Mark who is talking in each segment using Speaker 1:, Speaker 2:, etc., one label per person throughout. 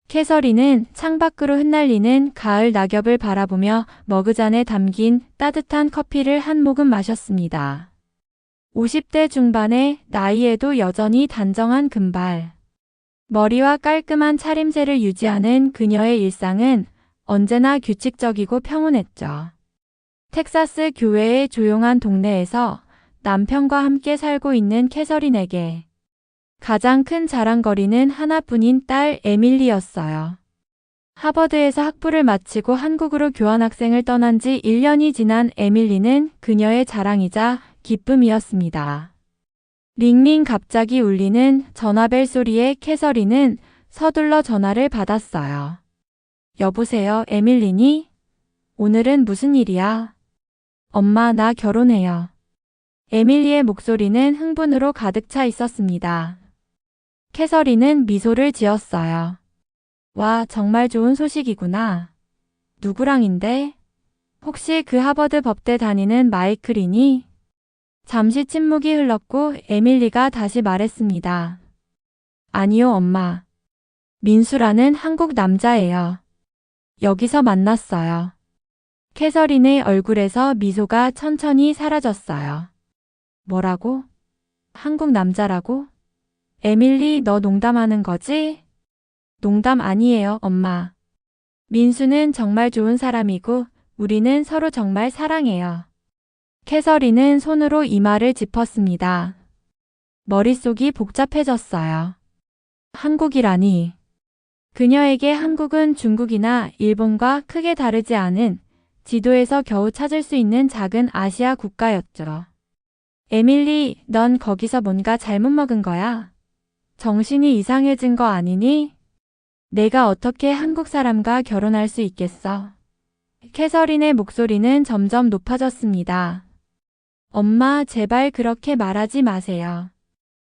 Speaker 1: 캐서린은 창밖으로 흩날리는 가을 낙엽을 바라보며 머그잔에 담긴 따뜻한 커피를 한 모금 마셨습니다. 50대 중반의 나이에도 여전히 단정한 금발. 머리와 깔끔한 차림새를 유지하는 그녀의 일상은 언제나 규칙적이고 평온했죠. 텍사스 교외의 조용한 동네에서 남편과 함께 살고 있는 캐서린에게 가장 큰 자랑거리는 하나뿐인 딸 에밀리였어요. 하버드에서 학부를 마치고 한국으로 교환학생을 떠난 지 1년이 지난 에밀리는 그녀의 자랑이자 기쁨이었습니다. 링링 갑자기 울리는 전화벨 소리에 캐서린은 서둘러 전화를 받았어요. 여보세요, 에밀리니? 오늘은 무슨 일이야? 엄마, 나 결혼해요. 에밀리의 목소리는 흥분으로 가득 차 있었습니다. 캐서린은 미소를 지었어요. 와, 정말 좋은 소식이구나. 누구랑인데? 혹시 그 하버드 법대 다니는 마이클이니? 잠시 침묵이 흘렀고 에밀리가 다시 말했습니다. 아니요, 엄마. 민수라는 한국 남자예요. 여기서 만났어요. 캐서린의 얼굴에서 미소가 천천히 사라졌어요. 뭐라고? 한국 남자라고? 에밀리, 너 농담하는 거지? 농담 아니에요, 엄마. 민수는 정말 좋은 사람이고 우리는 서로 정말 사랑해요. 캐서린은 손으로 이마를 짚었습니다. 머릿속이 복잡해졌어요. 한국이라니. 그녀에게 한국은 중국이나 일본과 크게 다르지 않은 지도에서 겨우 찾을 수 있는 작은 아시아 국가였죠. 에밀리, 넌 거기서 뭔가 잘못 먹은 거야? 정신이 이상해진 거 아니니? 내가 어떻게 한국 사람과 결혼할 수 있겠어? 캐서린의 목소리는 점점 높아졌습니다. 엄마, 제발 그렇게 말하지 마세요.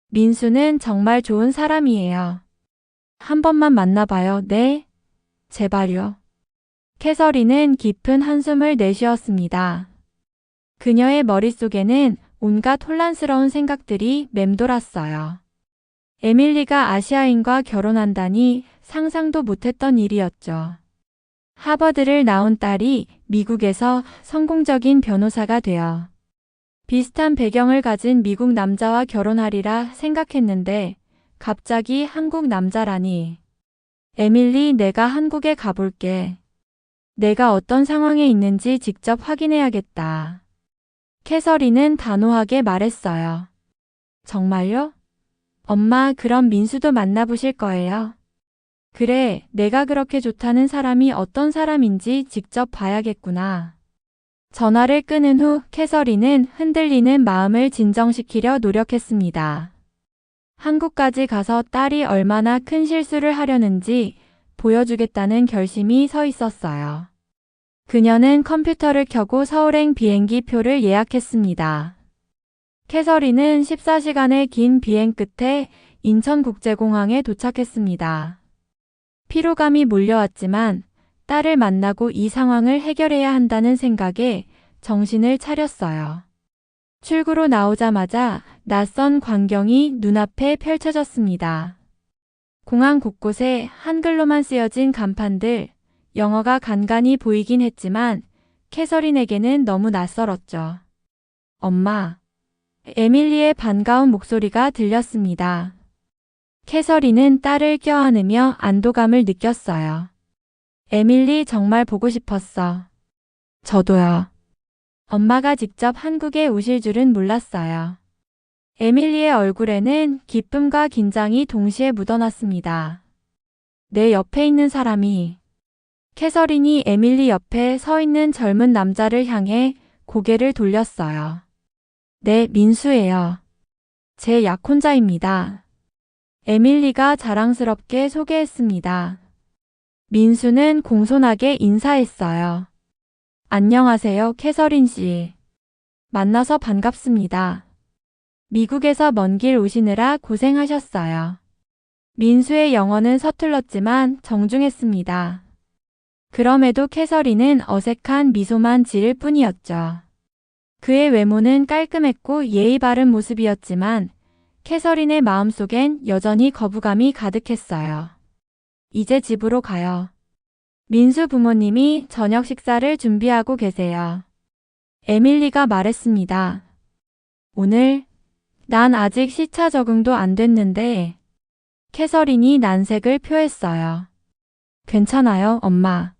Speaker 1: 민수는 정말 좋은 사람이에요. 한 번만 만나봐요, 네? 제발요. 캐서린은 깊은 한숨을 내쉬었습니다. 그녀의 머릿속에는 온갖 혼란스러운 생각들이 맴돌았어요. 에밀리가 아시아인과 결혼한다니 상상도 못했던 일이었죠. 하버드를 나온 딸이 미국에서 성공적인 변호사가 되어 비슷한 배경을 가진 미국 남자와 결혼하리라 생각했는데 갑자기 한국 남자라니. 에밀리, 내가 한국에 가볼게. 내가 어떤 상황에 있는지 직접 확인해야겠다. 캐서린은 단호하게 말했어요. 정말요? 엄마, 그럼 민수도 만나보실 거예요? 그래, 내가 그렇게 좋다는 사람이 어떤 사람인지 직접 봐야겠구나. 전화를 끊은 후 캐서린은 흔들리는 마음을 진정시키려 노력했습니다. 한국까지 가서 딸이 얼마나 큰 실수를 하려는지 보여주겠다는 결심이 서 있었어요. 그녀는 컴퓨터를 켜고 서울행 비행기 표를 예약했습니다. 캐서린은 14시간의 긴 비행 끝에 인천국제공항에 도착했습니다. 피로감이 몰려왔지만 딸을 만나고 이 상황을 해결해야 한다는 생각에 정신을 차렸어요. 출구로 나오자마자 낯선 광경이 눈앞에 펼쳐졌습니다. 공항 곳곳에 한글로만 쓰여진 간판들, 영어가 간간히 보이긴 했지만 캐서린에게는 너무 낯설었죠. 엄마. 에밀리의 반가운 목소리가 들렸습니다. 캐서린은 딸을 껴안으며 안도감을 느꼈어요. 에밀리, 정말 보고 싶었어. 저도요. 엄마가 직접 한국에 오실 줄은 몰랐어요. 에밀리의 얼굴에는 기쁨과 긴장이 동시에 묻어났습니다. 내 옆에 있는 사람이. 캐서린이 에밀리 옆에 서 있는 젊은 남자를 향해 고개를 돌렸어요. 네, 민수예요. 제 약혼자입니다. 에밀리가 자랑스럽게 소개했습니다. 민수는 공손하게 인사했어요. 안녕하세요, 캐서린 씨. 만나서 반갑습니다. 미국에서 먼 길 오시느라 고생하셨어요. 민수의 영어는 서툴렀지만 정중했습니다. 그럼에도 캐서린은 어색한 미소만 지을 뿐이었죠. 그의 외모는 깔끔했고 예의 바른 모습이었지만 캐서린의 마음속엔 여전히 거부감이 가득했어요. 이제 집으로 가요. 민수 부모님이 저녁 식사를 준비하고 계세요. 에밀리가 말했습니다. 오늘 난 아직 시차 적응도 안 됐는데 캐서린이 난색을 표했어요. 괜찮아요, 엄마.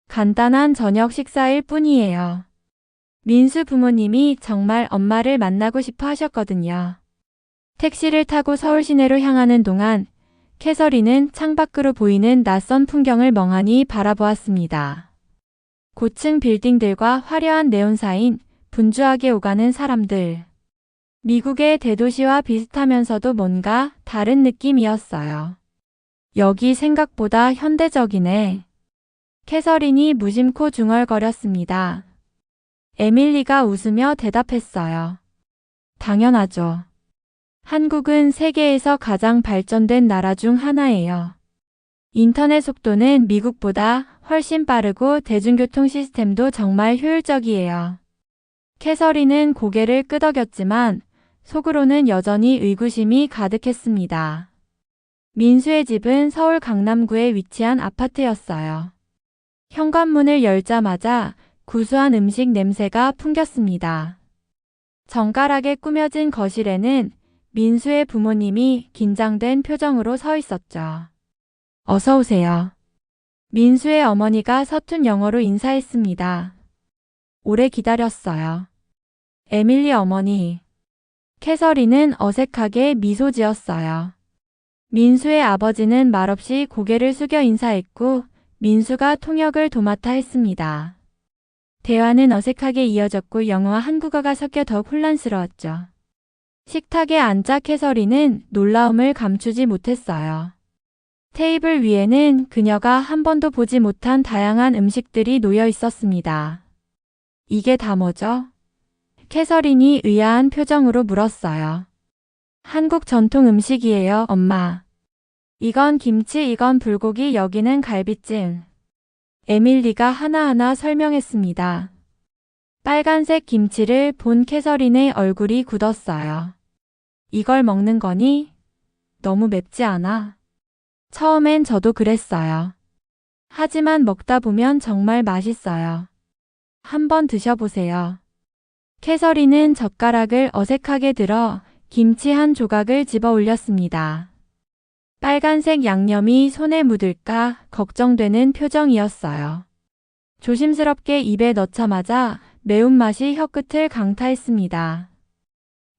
Speaker 1: 간단한 저녁 식사일 뿐이에요. 민수 부모님이 정말 엄마를 만나고 싶어 하셨거든요. 택시를 타고 서울 시내로 향하는 동안 캐서린은 창밖으로 보이는 낯선 풍경을 멍하니 바라보았습니다. 고층 빌딩들과 화려한 네온사인 분주하게 오가는 사람들. 미국의 대도시와 비슷하면서도 뭔가 다른 느낌이었어요. 여기 생각보다 현대적이네. 캐서린이 무심코 중얼거렸습니다. 에밀리가 웃으며 대답했어요. 당연하죠. 한국은 세계에서 가장 발전된 나라 중 하나예요. 인터넷 속도는 미국보다 훨씬 빠르고 대중교통 시스템도 정말 효율적이에요. 캐서린은 고개를 끄덕였지만 속으로는 여전히 의구심이 가득했습니다. 민수의 집은 서울 강남구에 위치한 아파트였어요. 현관문을 열자마자 구수한 음식 냄새가 풍겼습니다. 정갈하게 꾸며진 거실에는 민수의 부모님이 긴장된 표정으로 서 있었죠. 어서 오세요. 민수의 어머니가 서툰 영어로 인사했습니다. 오래 기다렸어요. 에밀리 어머니. 캐서린은 어색하게 미소 지었어요. 민수의 아버지는 말없이 고개를 숙여 인사했고 민수가 통역을 도맡아 했습니다. 대화는 어색하게 이어졌고 영어와 한국어가 섞여 더욱 혼란스러웠죠. 식탁에 앉아 캐서린은 놀라움을 감추지 못했어요. 테이블 위에는 그녀가 한 번도 보지 못한 다양한 음식들이 놓여 있었습니다. 이게 다 뭐죠? 캐서린이 의아한 표정으로 물었어요. 한국 전통 음식이에요, 엄마. 이건 김치, 이건 불고기, 여기는 갈비찜. 에밀리가 하나하나 설명했습니다. 빨간색 김치를 본 캐서린의 얼굴이 굳었어요. 이걸 먹는 거니? 너무 맵지 않아? 처음엔 저도 그랬어요. 하지만 먹다 보면 정말 맛있어요. 한번 드셔보세요. 캐서린은 젓가락을 어색하게 들어 김치 한 조각을 집어 올렸습니다. 빨간색 양념이 손에 묻을까 걱정되는 표정이었어요. 조심스럽게 입에 넣자마자 매운맛이 혀끝을 강타했습니다.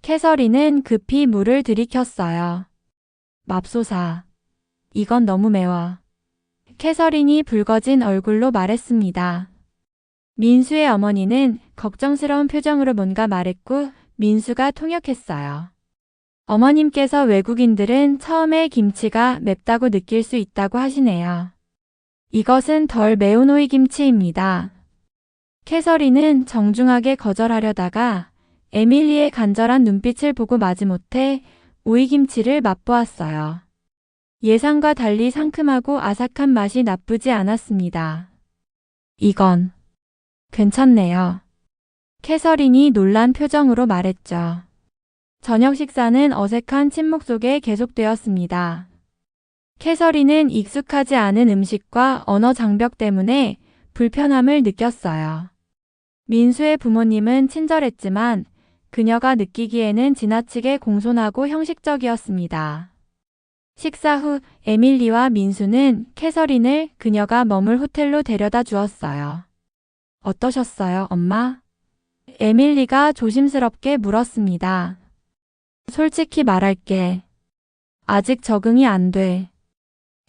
Speaker 1: 캐서린은 급히 물을 들이켰어요. 맙소사. 이건 너무 매워. 캐서린이 붉어진 얼굴로 말했습니다. 민수의 어머니는 걱정스러운 표정으로 뭔가 말했고 민수가 통역했어요. 어머님께서 외국인들은 처음에 김치가 맵다고 느낄 수 있다고 하시네요. 이것은 덜 매운 오이김치입니다. 캐서린은 정중하게 거절하려다가 에밀리의 간절한 눈빛을 보고 마지못해 오이김치를 맛보았어요. 예상과 달리 상큼하고 아삭한 맛이 나쁘지 않았습니다. 이건 괜찮네요. 캐서린이 놀란 표정으로 말했죠. 저녁 식사는 어색한 침묵 속에 계속되었습니다. 캐서린은 익숙하지 않은 음식과 언어 장벽 때문에 불편함을 느꼈어요. 민수의 부모님은 친절했지만 그녀가 느끼기에는 지나치게 공손하고 형식적이었습니다. 식사 후 에밀리와 민수는 캐서린을 그녀가 머물 호텔로 데려다 주었어요. 어떠셨어요, 엄마? 에밀리가 조심스럽게 물었습니다. 솔직히 말할게. 아직 적응이 안 돼.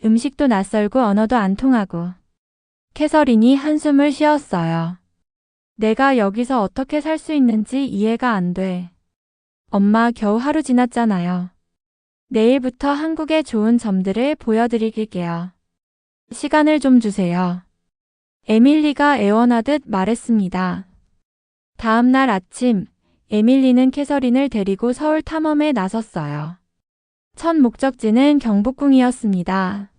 Speaker 1: 음식도 낯설고 언어도 안 통하고. 캐서린이 한숨을 쉬었어요. 내가 여기서 어떻게 살 수 있는지 이해가 안 돼. 엄마 겨우 하루 지났잖아요. 내일부터 한국의 좋은 점들을 보여드릴게요. 시간을 좀 주세요. 에밀리가 애원하듯 말했습니다. 다음 날 아침, 에밀리는 캐서린을 데리고 서울 탐험에 나섰어요. 첫 목적지는 경복궁이었습니다.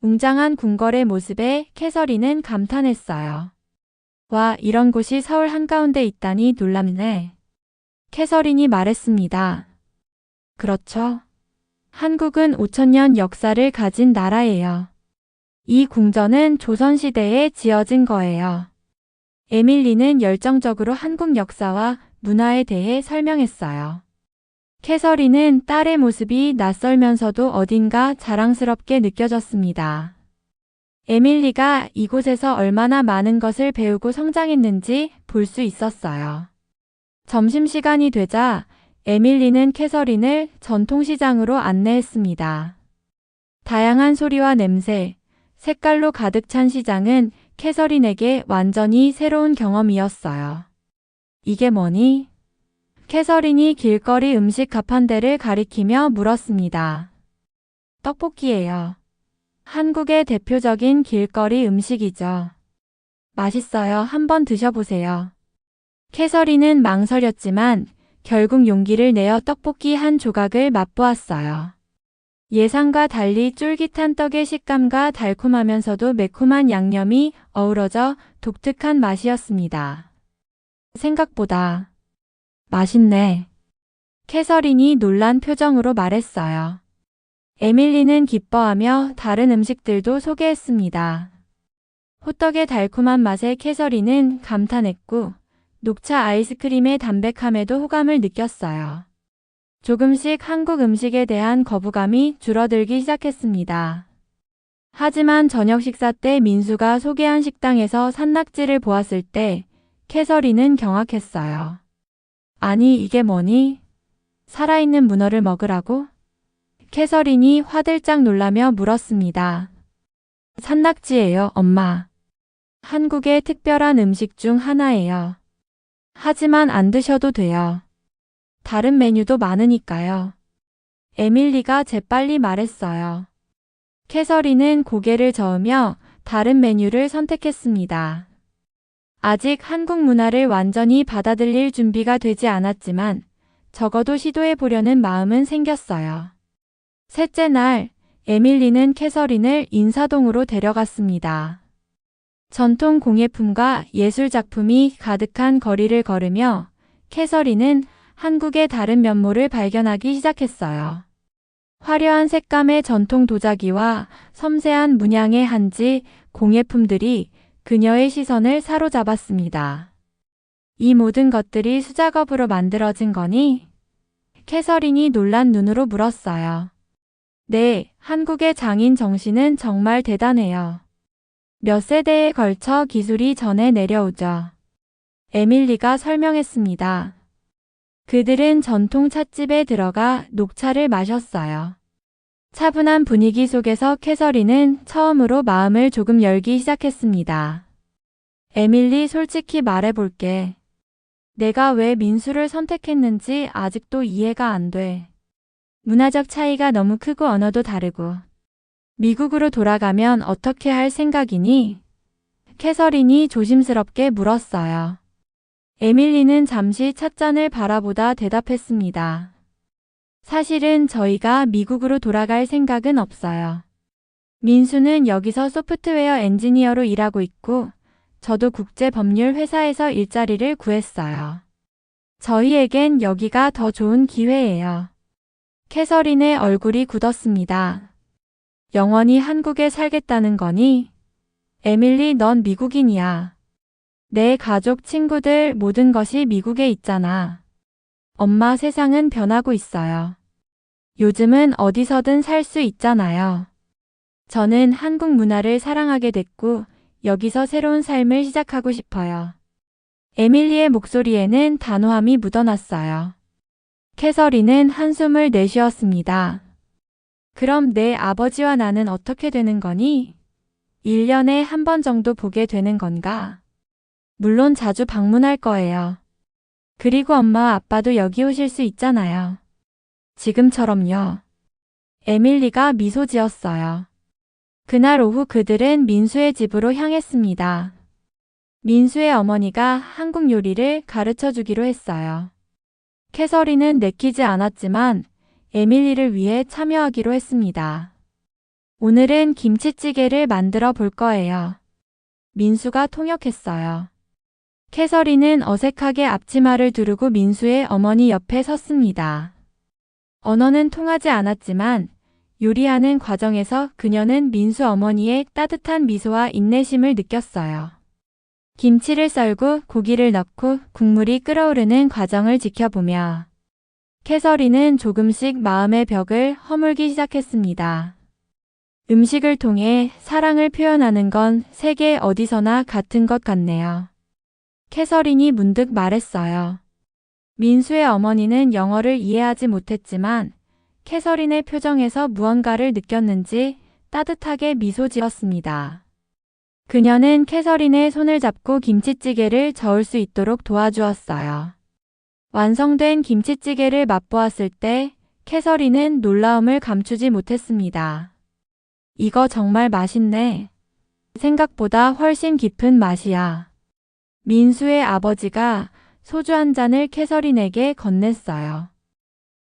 Speaker 1: 웅장한 궁궐의 모습에 캐서린은 감탄했어요. 와, 이런 곳이 서울 한가운데 있다니 놀랍네. 캐서린이 말했습니다. 그렇죠. 한국은 5,000년 역사를 가진 나라예요. 이 궁전은 조선시대에 지어진 거예요. 에밀리는 열정적으로 한국 역사와 문화에 대해 설명했어요. 캐서린은 딸의 모습이 낯설면서도 어딘가 자랑스럽게 느껴졌습니다. 에밀리가 이곳에서 얼마나 많은 것을 배우고 성장했는지 볼 수 있었어요. 점심시간이 되자 에밀리는 캐서린을 전통시장으로 안내했습니다. 다양한 소리와 냄새, 색깔로 가득 찬 시장은 캐서린에게 완전히 새로운 경험이었어요. 이게 뭐니? 캐서린이 길거리 음식 가판대를 가리키며 물었습니다. 떡볶이예요. 한국의 대표적인 길거리 음식이죠. 맛있어요. 한번 드셔보세요. 캐서린은 망설였지만 결국 용기를 내어 떡볶이 한 조각을 맛보았어요. 예상과 달리 쫄깃한 떡의 식감과 달콤하면서도 매콤한 양념이 어우러져 독특한 맛이었습니다. 생각보다 맛있네. 캐서린이 놀란 표정으로 말했어요. 에밀리는 기뻐하며 다른 음식들도 소개했습니다. 호떡의 달콤한 맛에 캐서린은 감탄했고 녹차 아이스크림의 담백함에도 호감을 느꼈어요. 조금씩 한국 음식에 대한 거부감이 줄어들기 시작했습니다. 하지만 저녁 식사 때 민수가 소개한 식당에서 산낙지를 보았을 때 캐서린은 경악했어요. 아니 이게 뭐니? 살아있는 문어를 먹으라고? 캐서린이 화들짝 놀라며 물었습니다. 산낙지예요, 엄마. 한국의 특별한 음식 중 하나예요. 하지만 안 드셔도 돼요. 다른 메뉴도 많으니까요. 에밀리가 재빨리 말했어요. 캐서린은 고개를 저으며 다른 메뉴를 선택했습니다. 아직 한국 문화를 완전히 받아들일 준비가 되지 않았지만 적어도 시도해 보려는 마음은 생겼어요. 셋째 날, 에밀리는 캐서린을 인사동으로 데려갔습니다. 전통 공예품과 예술 작품이 가득한 거리를 걸으며 캐서린은 한국의 다른 면모를 발견하기 시작했어요. 화려한 색감의 전통 도자기와 섬세한 문양의 한지 공예품들이 그녀의 시선을 사로잡았습니다. 이 모든 것들이 수작업으로 만들어진 거니? 캐서린이 놀란 눈으로 물었어요. 네, 한국의 장인 정신은 정말 대단해요. 몇 세대에 걸쳐 기술이 전해 내려오죠. 에밀리가 설명했습니다. 그들은 전통 찻집에 들어가 녹차를 마셨어요. 차분한 분위기 속에서 캐서린은 처음으로 마음을 조금 열기 시작했습니다. 에밀리, 솔직히 말해볼게. 내가 왜 민수를 선택했는지 아직도 이해가 안 돼. 문화적 차이가 너무 크고 언어도 다르고. 미국으로 돌아가면 어떻게 할 생각이니? 캐서린이 조심스럽게 물었어요. 에밀리는 잠시 찻잔을 바라보다 대답했습니다. 사실은 저희가 미국으로 돌아갈 생각은 없어요. 민수는 여기서 소프트웨어 엔지니어로 일하고 있고 저도 국제 법률 회사에서 일자리를 구했어요. 저희에겐 여기가 더 좋은 기회예요. 캐서린의 얼굴이 굳었습니다. 영원히 한국에 살겠다는 거니? 에밀리, 넌 미국인이야. 내 가족, 친구들 모든 것이 미국에 있잖아. 엄마, 세상은 변하고 있어요. 요즘은 어디서든 살 수 있잖아요. 저는 한국 문화를 사랑하게 됐고 여기서 새로운 삶을 시작하고 싶어요. 에밀리의 목소리에는 단호함이 묻어났어요. 캐서린은 한숨을 내쉬었습니다. 그럼 내 아버지와 나는 어떻게 되는 거니? 1년에 한 번 정도 보게 되는 건가? 물론 자주 방문할 거예요. 그리고 엄마, 아빠도 여기 오실 수 있잖아요. 지금처럼요. 에밀리가 미소 지었어요. 그날 오후 그들은 민수의 집으로 향했습니다. 민수의 어머니가 한국 요리를 가르쳐 주기로 했어요. 캐서린은 내키지 않았지만 에밀리를 위해 참여하기로 했습니다. 오늘은 김치찌개를 만들어 볼 거예요. 민수가 통역했어요. 캐서린은 어색하게 앞치마를 두르고 민수의 어머니 옆에 섰습니다. 언어는 통하지 않았지만 요리하는 과정에서 그녀는 민수 어머니의 따뜻한 미소와 인내심을 느꼈어요. 김치를 썰고 고기를 넣고 국물이 끓어오르는 과정을 지켜보며 캐서린은 조금씩 마음의 벽을 허물기 시작했습니다. 음식을 통해 사랑을 표현하는 건 세계 어디서나 같은 것 같네요. 캐서린이 문득 말했어요. 민수의 어머니는 영어를 이해하지 못했지만 캐서린의 표정에서 무언가를 느꼈는지 따뜻하게 미소 지었습니다. 그녀는 캐서린의 손을 잡고 김치찌개를 저을 수 있도록 도와주었어요. 완성된 김치찌개를 맛보았을 때 캐서린은 놀라움을 감추지 못했습니다. 이거 정말 맛있네. 생각보다 훨씬 깊은 맛이야. 민수의 아버지가 소주 한 잔을 캐서린에게 건넸어요.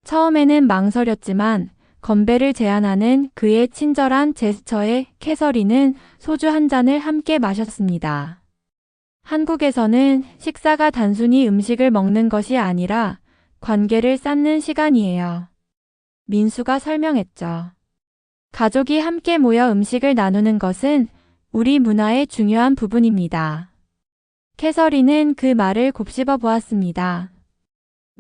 Speaker 1: 처음에는 망설였지만 건배를 제안하는 그의 친절한 제스처에 캐서린은 소주 한 잔을 함께 마셨습니다. 한국에서는 식사가 단순히 음식을 먹는 것이 아니라 관계를 쌓는 시간이에요. 민수가 설명했죠. 가족이 함께 모여 음식을 나누는 것은 우리 문화의 중요한 부분입니다. 캐서린은 그 말을 곱씹어 보았습니다.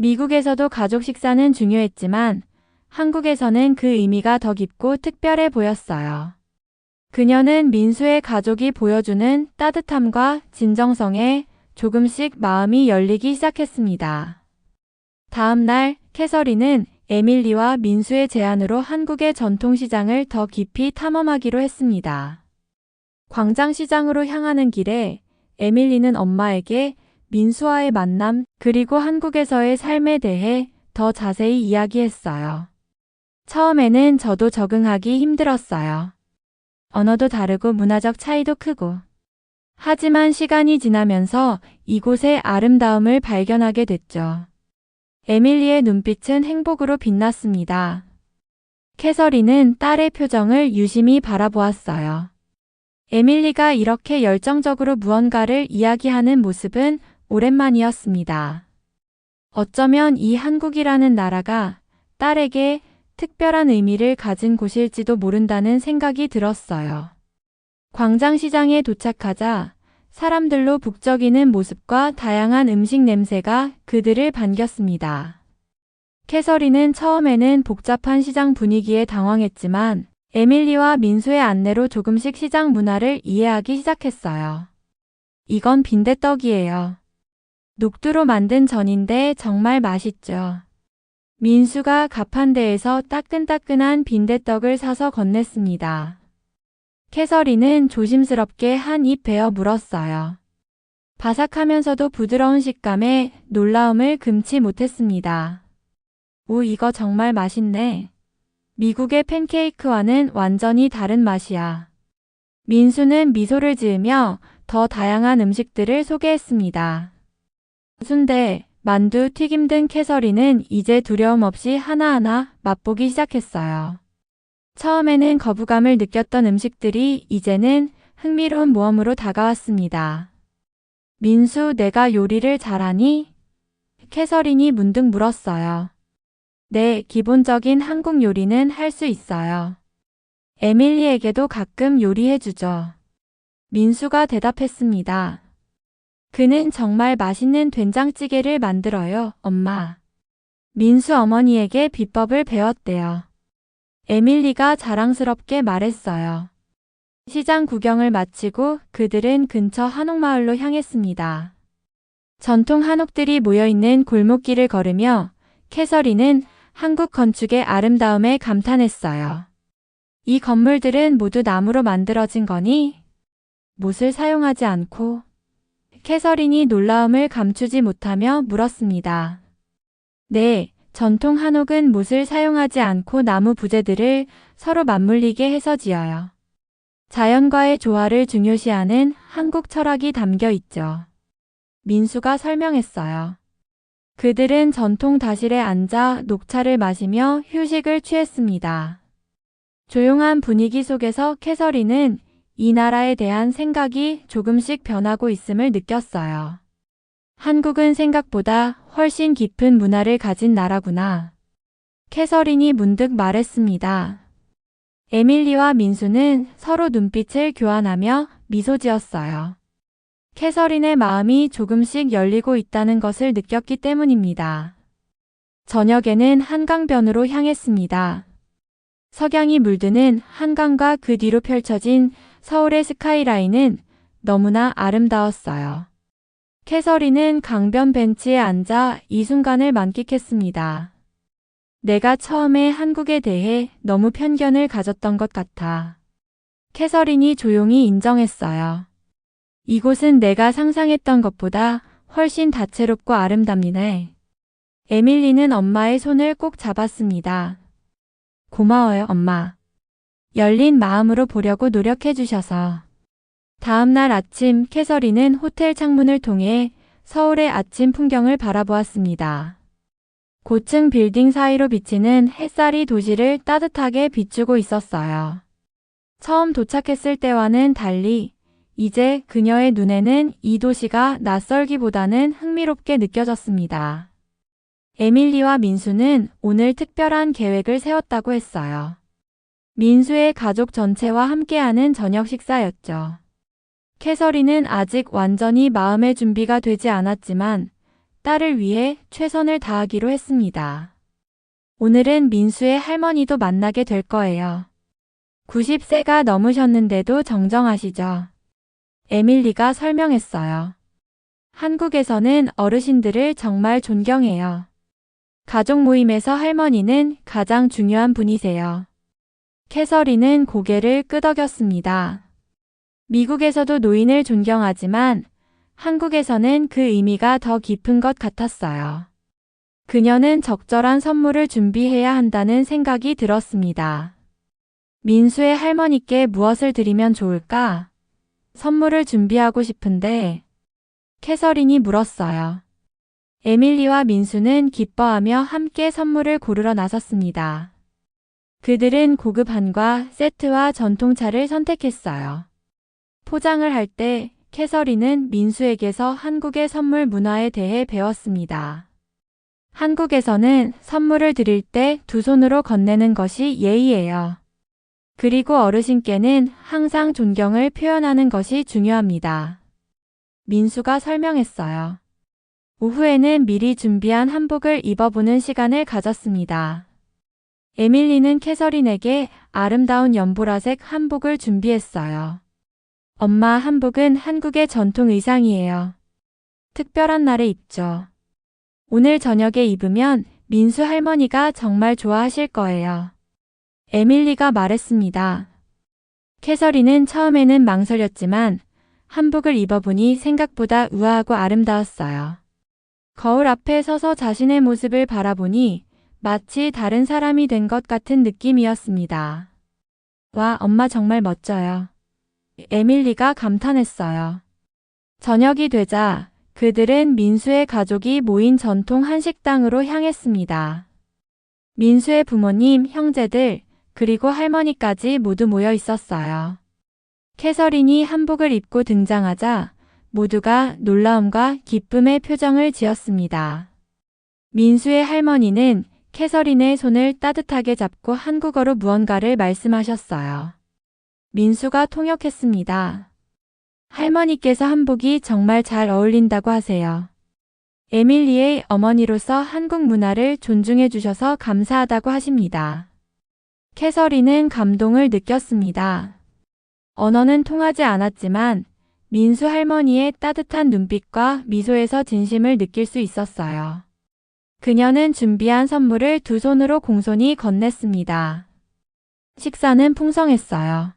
Speaker 1: 미국에서도 가족 식사는 중요했지만 한국에서는 그 의미가 더 깊고 특별해 보였어요. 그녀는 민수의 가족이 보여주는 따뜻함과 진정성에 조금씩 마음이 열리기 시작했습니다. 다음 날 캐서린은 에밀리와 민수의 제안으로 한국의 전통시장을 더 깊이 탐험하기로 했습니다. 광장시장으로 향하는 길에 에밀리는 엄마에게 민수와의 만남 그리고 한국에서의 삶에 대해 더 자세히 이야기했어요. 처음에는 저도 적응하기 힘들었어요. 언어도 다르고 문화적 차이도 크고. 하지만 시간이 지나면서 이곳의 아름다움을 발견하게 됐죠. 에밀리의 눈빛은 행복으로 빛났습니다. 캐서린은 딸의 표정을 유심히 바라보았어요. 에밀리가 이렇게 열정적으로 무언가를 이야기하는 모습은 오랜만이었습니다. 어쩌면 이 한국이라는 나라가 딸에게 특별한 의미를 가진 곳일지도 모른다는 생각이 들었어요. 광장시장에 도착하자 사람들로 북적이는 모습과 다양한 음식 냄새가 그들을 반겼습니다. 캐서린은 처음에는 복잡한 시장 분위기에 당황했지만 에밀리와 민수의 안내로 조금씩 시장 문화를 이해하기 시작했어요. 이건 빈대떡이에요. 녹두로 만든 전인데 정말 맛있죠. 민수가 가판대에서 따끈따끈한 빈대떡을 사서 건넸습니다. 캐서린은 조심스럽게 한 입 베어 물었어요. 바삭하면서도 부드러운 식감에 놀라움을 금치 못했습니다. 오, 이거 정말 맛있네. 미국의 팬케이크와는 완전히 다른 맛이야. 민수는 미소를 지으며 더 다양한 음식들을 소개했습니다. 순대, 만두, 튀김 등 캐서린은 이제 두려움 없이 하나하나 맛보기 시작했어요. 처음에는 거부감을 느꼈던 음식들이 이제는 흥미로운 모험으로 다가왔습니다. 민수, 내가 요리를 잘하니? 캐서린이 문득 물었어요. 네, 기본적인 한국 요리는 할 수 있어요. 에밀리에게도 가끔 요리해주죠. 민수가 대답했습니다. 그는 정말 맛있는 된장찌개를 만들어요, 엄마. 민수 어머니에게 비법을 배웠대요. 에밀리가 자랑스럽게 말했어요. 시장 구경을 마치고 그들은 근처 한옥마을로 향했습니다. 전통 한옥들이 모여있는 골목길을 걸으며 캐서린은 한국 건축의 아름다움에 감탄했어요. 이 건물들은 모두 나무로 만들어진 거니? 못을 사용하지 않고? 캐서린이 놀라움을 감추지 못하며 물었습니다. 네, 전통 한옥은 못을 사용하지 않고 나무 부재들을 서로 맞물리게 해서 지어요. 자연과의 조화를 중요시하는 한국 철학이 담겨 있죠. 민수가 설명했어요. 그들은 전통 다실에 앉아 녹차를 마시며 휴식을 취했습니다. 조용한 분위기 속에서 캐서린은 이 나라에 대한 생각이 조금씩 변하고 있음을 느꼈어요. 한국은 생각보다 훨씬 깊은 문화를 가진 나라구나. 캐서린이 문득 말했습니다. 에밀리와 민수는 서로 눈빛을 교환하며 미소 지었어요. 캐서린의 마음이 조금씩 열리고 있다는 것을 느꼈기 때문입니다. 저녁에는 한강변으로 향했습니다. 석양이 물드는 한강과 그 뒤로 펼쳐진 서울의 스카이라인은 너무나 아름다웠어요. 캐서린은 강변 벤치에 앉아 이 순간을 만끽했습니다. 내가 처음에 한국에 대해 너무 편견을 가졌던 것 같아. 캐서린이 조용히 인정했어요. 이곳은 내가 상상했던 것보다 훨씬 다채롭고 아름답네. 에밀리는 엄마의 손을 꼭 잡았습니다. 고마워요, 엄마. 열린 마음으로 보려고 노력해 주셔서. 다음 날 아침 캐서린은 호텔 창문을 통해 서울의 아침 풍경을 바라보았습니다. 고층 빌딩 사이로 비치는 햇살이 도시를 따뜻하게 비추고 있었어요. 처음 도착했을 때와는 달리 이제 그녀의 눈에는 이 도시가 낯설기보다는 흥미롭게 느껴졌습니다. 에밀리와 민수는 오늘 특별한 계획을 세웠다고 했어요. 민수의 가족 전체와 함께하는 저녁 식사였죠. 캐서린은 아직 완전히 마음의 준비가 되지 않았지만 딸을 위해 최선을 다하기로 했습니다. 오늘은 민수의 할머니도 만나게 될 거예요. 90세가 넘으셨는데도 정정하시죠? 에밀리가 설명했어요. 한국에서는 어르신들을 정말 존경해요. 가족 모임에서 할머니는 가장 중요한 분이세요. 캐서린은 고개를 끄덕였습니다. 미국에서도 노인을 존경하지만 한국에서는 그 의미가 더 깊은 것 같았어요. 그녀는 적절한 선물을 준비해야 한다는 생각이 들었습니다. 민수의 할머니께 무엇을 드리면 좋을까? 선물을 준비하고 싶은데 캐서린이 물었어요. 에밀리와 민수는 기뻐하며 함께 선물을 고르러 나섰습니다. 그들은 고급 한과 세트와 전통차를 선택했어요. 포장을 할 때 캐서린은 민수에게서 한국의 선물 문화에 대해 배웠습니다. 한국에서는 선물을 드릴 때 두 손으로 건네는 것이 예의예요. 그리고 어르신께는 항상 존경을 표현하는 것이 중요합니다. 민수가 설명했어요. 오후에는 미리 준비한 한복을 입어보는 시간을 가졌습니다. 에밀리는 캐서린에게 아름다운 연보라색 한복을 준비했어요. 엄마, 한복은 한국의 전통 의상이에요. 특별한 날에 입죠. 오늘 저녁에 입으면 민수 할머니가 정말 좋아하실 거예요. 에밀리가 말했습니다. 캐서린은 처음에는 망설였지만 한복을 입어보니 생각보다 우아하고 아름다웠어요. 거울 앞에 서서 자신의 모습을 바라보니 마치 다른 사람이 된 것 같은 느낌이었습니다. 와, 엄마 정말 멋져요. 에밀리가 감탄했어요. 저녁이 되자 그들은 민수의 가족이 모인 전통 한식당으로 향했습니다. 민수의 부모님, 형제들, 그리고 할머니까지 모두 모여 있었어요. 캐서린이 한복을 입고 등장하자 모두가 놀라움과 기쁨의 표정을 지었습니다. 민수의 할머니는 캐서린의 손을 따뜻하게 잡고 한국어로 무언가를 말씀하셨어요. 민수가 통역했습니다. 할머니께서 한복이 정말 잘 어울린다고 하세요. 에밀리의 어머니로서 한국 문화를 존중해 주셔서 감사하다고 하십니다. 캐서린은 감동을 느꼈습니다. 언어는 통하지 않았지만 민수 할머니의 따뜻한 눈빛과 미소에서 진심을 느낄 수 있었어요. 그녀는 준비한 선물을 두 손으로 공손히 건넸습니다. 식사는 풍성했어요.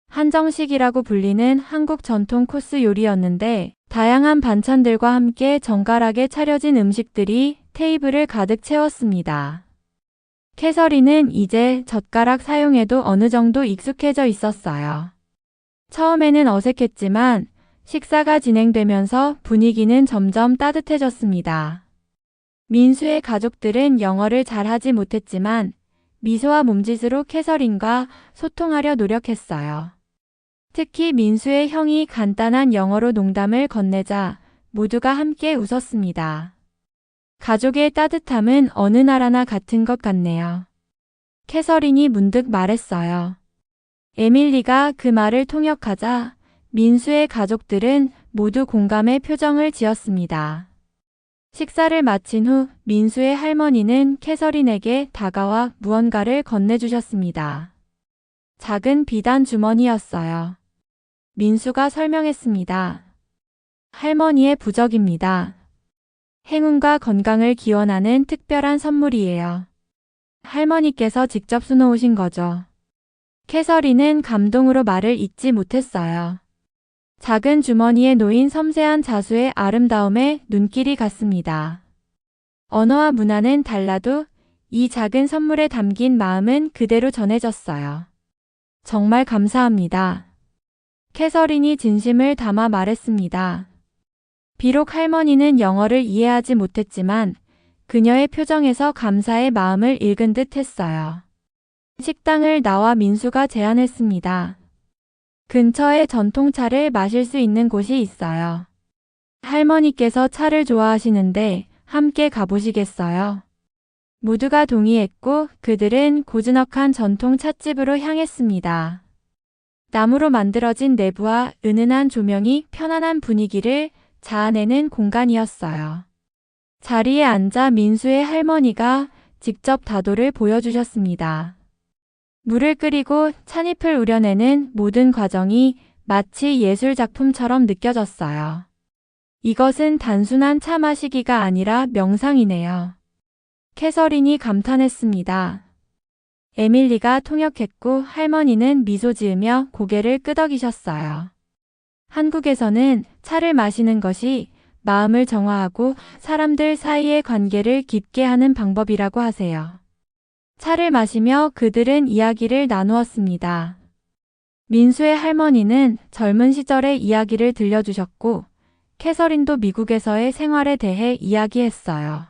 Speaker 1: 한정식이라고 불리는 한국 전통 코스 요리였는데 다양한 반찬들과 함께 정갈하게 차려진 음식들이 테이블을 가득 채웠습니다. 캐서린은 이제 젓가락 사용에도 어느 정도 익숙해져 있었어요. 처음에는 어색했지만 식사가 진행되면서 분위기는 점점 따뜻해졌습니다. 민수의 가족들은 영어를 잘하지 못했지만 미소와 몸짓으로 캐서린과 소통하려 노력했어요. 특히 민수의 형이 간단한 영어로 농담을 건네자 모두가 함께 웃었습니다. 가족의 따뜻함은 어느 나라나 같은 것 같네요. 캐서린이 문득 말했어요. 에밀리가 그 말을 통역하자 민수의 가족들은 모두 공감의 표정을 지었습니다. 식사를 마친 후 민수의 할머니는 캐서린에게 다가와 무언가를 건네주셨습니다. 작은 비단 주머니였어요. 민수가 설명했습니다. 할머니의 부적입니다. 행운과 건강을 기원하는 특별한 선물이에요. 할머니께서 직접 수놓으신 거죠. 캐서린은 감동으로 말을 잇지 못했어요. 작은 주머니에 놓인 섬세한 자수의 아름다움에 눈길이 갔습니다. 언어와 문화는 달라도 이 작은 선물에 담긴 마음은 그대로 전해졌어요. 정말 감사합니다. 캐서린이 진심을 담아 말했습니다. 비록 할머니는 영어를 이해하지 못했지만 그녀의 표정에서 감사의 마음을 읽은 듯 했어요. 식당을 나와 민수가 제안했습니다. 근처에 전통차를 마실 수 있는 곳이 있어요. 할머니께서 차를 좋아하시는데 함께 가보시겠어요? 모두가 동의했고 그들은 고즈넉한 전통 찻집으로 향했습니다. 나무로 만들어진 내부와 은은한 조명이 편안한 분위기를 자아내는 공간이었어요. 자리에 앉아 민수의 할머니가 직접 다도를 보여주셨습니다. 물을 끓이고 찻잎을 우려내는 모든 과정이 마치 예술 작품처럼 느껴졌어요. 이것은 단순한 차 마시기가 아니라 명상이네요. 캐서린이 감탄했습니다. 에밀리가 통역했고 할머니는 미소 지으며 고개를 끄덕이셨어요. 한국에서는 차를 마시는 것이 마음을 정화하고 사람들 사이의 관계를 깊게 하는 방법이라고 하세요. 차를 마시며 그들은 이야기를 나누었습니다. 민수의 할머니는 젊은 시절의 이야기를 들려주셨고 캐서린도 미국에서의 생활에 대해 이야기했어요.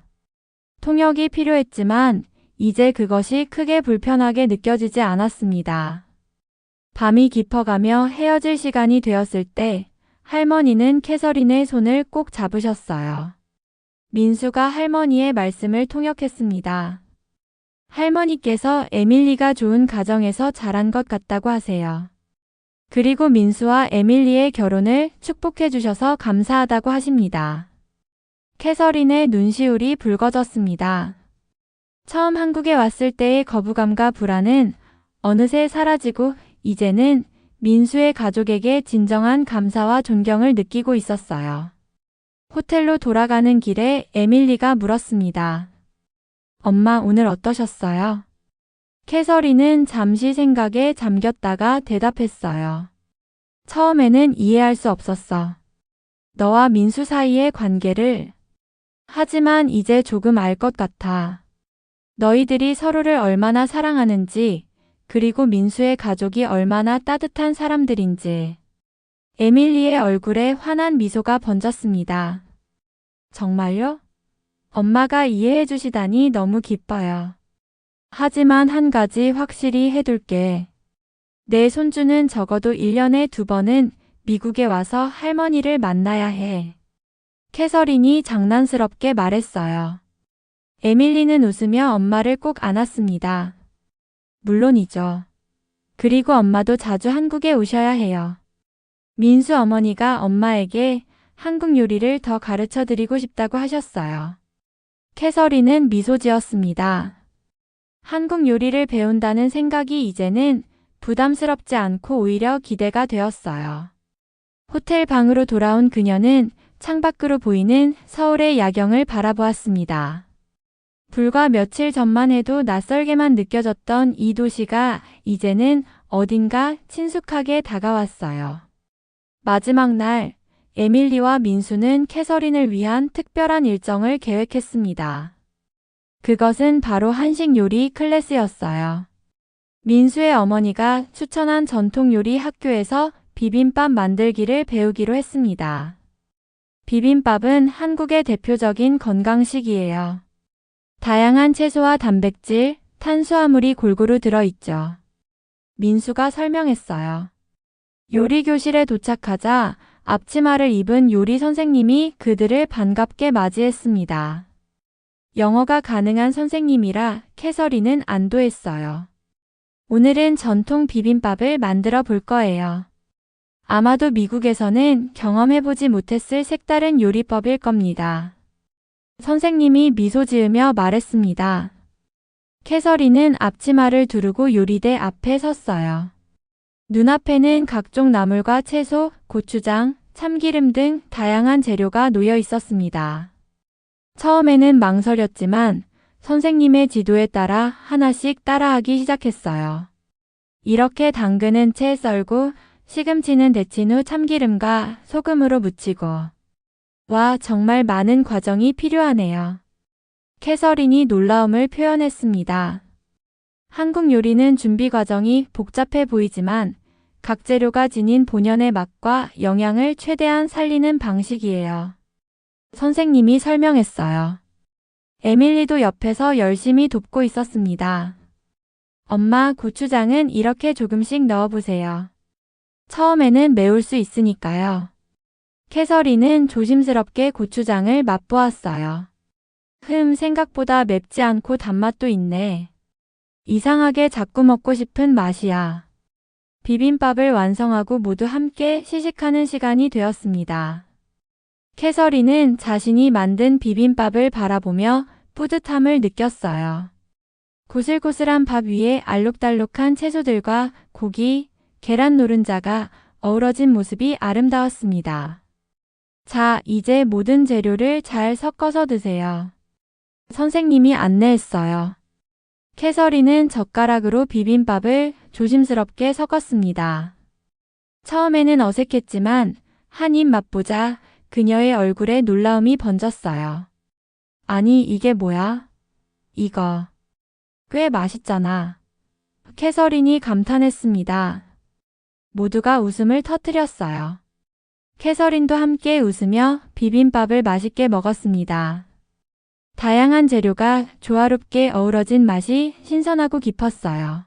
Speaker 1: 통역이 필요했지만 이제 그것이 크게 불편하게 느껴지지 않았습니다. 밤이 깊어가며 헤어질 시간이 되었을 때 할머니는 캐서린의 손을 꼭 잡으셨어요. 민수가 할머니의 말씀을 통역했습니다. 할머니께서 에밀리가 좋은 가정에서 자란 것 같다고 하세요. 그리고 민수와 에밀리의 결혼을 축복해 주셔서 감사하다고 하십니다. 캐서린의 눈시울이 붉어졌습니다. 처음 한국에 왔을 때의 거부감과 불안은 어느새 사라지고 이제는 민수의 가족에게 진정한 감사와 존경을 느끼고 있었어요. 호텔로 돌아가는 길에 에밀리가 물었습니다. 엄마 오늘 어떠셨어요? 캐서린은 잠시 생각에 잠겼다가 대답했어요. 처음에는 이해할 수 없었어. 너와 민수 사이의 관계를. 하지만 이제 조금 알 것 같아. 너희들이 서로를 얼마나 사랑하는지, 그리고 민수의 가족이 얼마나 따뜻한 사람들인지. 에밀리의 얼굴에 환한 미소가 번졌습니다. 정말요? 엄마가 이해해 주시다니 너무 기뻐요. 하지만 한 가지 확실히 해둘게. 내 손주는 적어도 1년에 2번은 미국에 와서 할머니를 만나야 해. 캐서린이 장난스럽게 말했어요. 에밀리는 웃으며 엄마를 꼭 안았습니다. 물론이죠. 그리고 엄마도 자주 한국에 오셔야 해요. 민수 어머니가 엄마에게 한국 요리를 더 가르쳐 드리고 싶다고 하셨어요. 캐서린은 미소 지었습니다. 한국 요리를 배운다는 생각이 이제는 부담스럽지 않고 오히려 기대가 되었어요. 호텔 방으로 돌아온 그녀는 창밖으로 보이는 서울의 야경을 바라보았습니다. 불과 며칠 전만 해도 낯설게만 느껴졌던 이 도시가 이제는 어딘가 친숙하게 다가왔어요. 마지막 날, 에밀리와 민수는 캐서린을 위한 특별한 일정을 계획했습니다. 그것은 바로 한식 요리 클래스였어요. 민수의 어머니가 추천한 전통 요리 학교에서 비빔밥 만들기를 배우기로 했습니다. 비빔밥은 한국의 대표적인 건강식이에요. 다양한 채소와 단백질, 탄수화물이 골고루 들어있죠. 민수가 설명했어요. 요리 교실에 도착하자 앞치마를 입은 요리 선생님이 그들을 반갑게 맞이했습니다. 영어가 가능한 선생님이라 캐서린은 안도했어요. 오늘은 전통 비빔밥을 만들어 볼 거예요. 아마도 미국에서는 경험해보지 못했을 색다른 요리법일 겁니다. 선생님이 미소 지으며 말했습니다. 캐서린은 앞치마를 두르고 요리대 앞에 섰어요. 눈앞에는 각종 나물과 채소, 고추장, 참기름 등 다양한 재료가 놓여 있었습니다. 처음에는 망설였지만 선생님의 지도에 따라 하나씩 따라하기 시작했어요. 이렇게 당근은 채 썰고 시금치는 데친 후 참기름과 소금으로 무치고. 와, 정말 많은 과정이 필요하네요. 캐서린이 놀라움을 표현했습니다. 한국 요리는 준비 과정이 복잡해 보이지만 각 재료가 지닌 본연의 맛과 영양을 최대한 살리는 방식이에요. 선생님이 설명했어요. 에밀리도 옆에서 열심히 돕고 있었습니다. 엄마, 고추장은 이렇게 조금씩 넣어보세요. 처음에는 매울 수 있으니까요. 캐서린은 조심스럽게 고추장을 맛보았어요. 생각보다 맵지 않고 단맛도 있네. 이상하게 자꾸 먹고 싶은 맛이야. 비빔밥을 완성하고 모두 함께 시식하는 시간이 되었습니다. 캐서린은 자신이 만든 비빔밥을 바라보며 뿌듯함을 느꼈어요. 고슬고슬한 밥 위에 알록달록한 채소들과 고기, 계란 노른자가 어우러진 모습이 아름다웠습니다. 자, 이제 모든 재료를 잘 섞어서 드세요. 선생님이 안내했어요. 캐서린은 젓가락으로 비빔밥을 조심스럽게 섞었습니다. 처음에는 어색했지만 한 입 맛보자 그녀의 얼굴에 놀라움이 번졌어요. 아니, 이게 뭐야? 이거 꽤 맛있잖아. 캐서린이 감탄했습니다. 모두가 웃음을 터뜨렸어요. 캐서린도 함께 웃으며 비빔밥을 맛있게 먹었습니다. 다양한 재료가 조화롭게 어우러진 맛이 신선하고 깊었어요.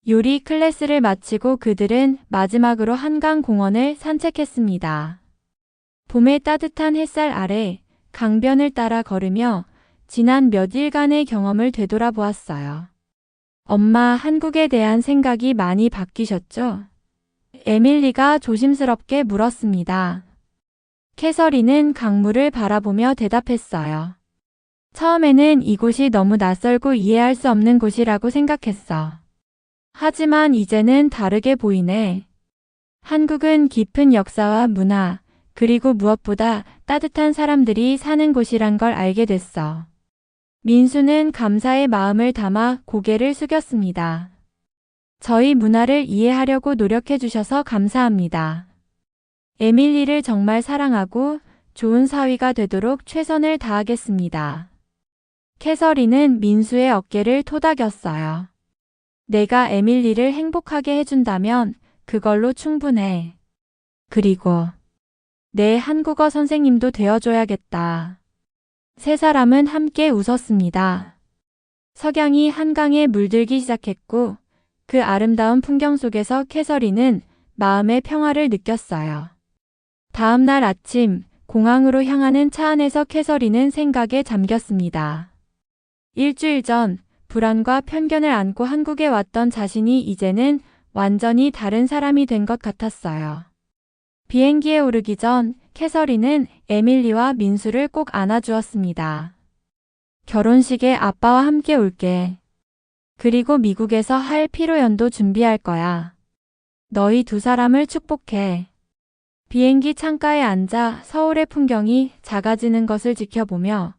Speaker 1: 요리 클래스를 마치고 그들은 마지막으로 한강 공원을 산책했습니다. 봄의 따뜻한 햇살 아래 강변을 따라 걸으며 지난 몇 일간의 경험을 되돌아보았어요. 엄마, 한국에 대한 생각이 많이 바뀌셨죠? 에밀리가 조심스럽게 물었습니다. 캐서린은 강물을 바라보며 대답했어요. 처음에는 이곳이 너무 낯설고 이해할 수 없는 곳이라고 생각했어. 하지만 이제는 다르게 보이네. 한국은 깊은 역사와 문화, 그리고 무엇보다 따뜻한 사람들이 사는 곳이란 걸 알게 됐어. 민수는 감사의 마음을 담아 고개를 숙였습니다. 저희 문화를 이해하려고 노력해 주셔서 감사합니다. 에밀리를 정말 사랑하고 좋은 사위가 되도록 최선을 다하겠습니다. 캐서린은 민수의 어깨를 토닥였어요. 내가 에밀리를 행복하게 해준다면 그걸로 충분해. 그리고 내 한국어 선생님도 되어줘야겠다. 세 사람은 함께 웃었습니다. 석양이 한강에 물들기 시작했고 그 아름다운 풍경 속에서 캐서린은 마음의 평화를 느꼈어요. 다음 날 아침 공항으로 향하는 차 안에서 캐서린은 생각에 잠겼습니다. 일주일 전 불안과 편견을 안고 한국에 왔던 자신이 이제는 완전히 다른 사람이 된 것 같았어요. 비행기에 오르기 전 캐서린은 에밀리와 민수를 꼭 안아주었습니다. 결혼식에 아빠와 함께 올게. 그리고 미국에서 할 피로연도 준비할 거야. 너희 두 사람을 축복해. 비행기 창가에 앉아 서울의 풍경이 작아지는 것을 지켜보며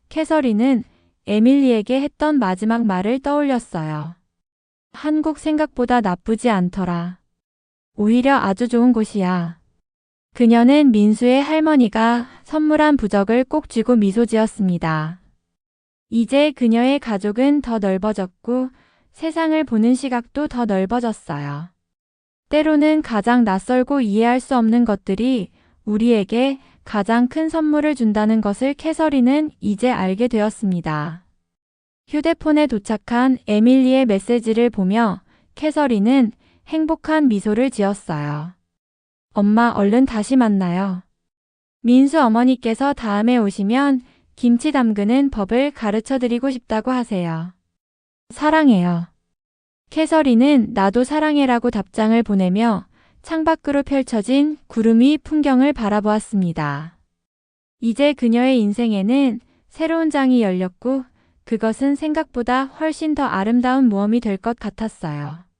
Speaker 1: 캐서린은 에밀리에게 했던 마지막 말을 떠올렸어요. 한국 생각보다 나쁘지 않더라. 오히려 아주 좋은 곳이야. 그녀는 민수의 할머니가 선물한 부적을 꼭 쥐고 미소 지었습니다. 이제 그녀의 가족은 더 넓어졌고 세상을 보는 시각도 더 넓어졌어요. 때로는 가장 낯설고 이해할 수 없는 것들이 우리에게 가장 큰 선물을 준다는 것을 캐서린은 이제 알게 되었습니다. 휴대폰에 도착한 에밀리의 메시지를 보며 캐서린은 행복한 미소를 지었어요. 엄마, 얼른 다시 만나요. 민수 어머니께서 다음에 오시면 김치 담그는 법을 가르쳐 드리고 싶다고 하세요. 사랑해요. 캐서린은 나도 사랑해라고 답장을 보내며 창밖으로 펼쳐진 구름 위 풍경을 바라보았습니다. 이제 그녀의 인생에는 새로운 장이 열렸고 그것은 생각보다 훨씬 더 아름다운 모험이 될 것 같았어요.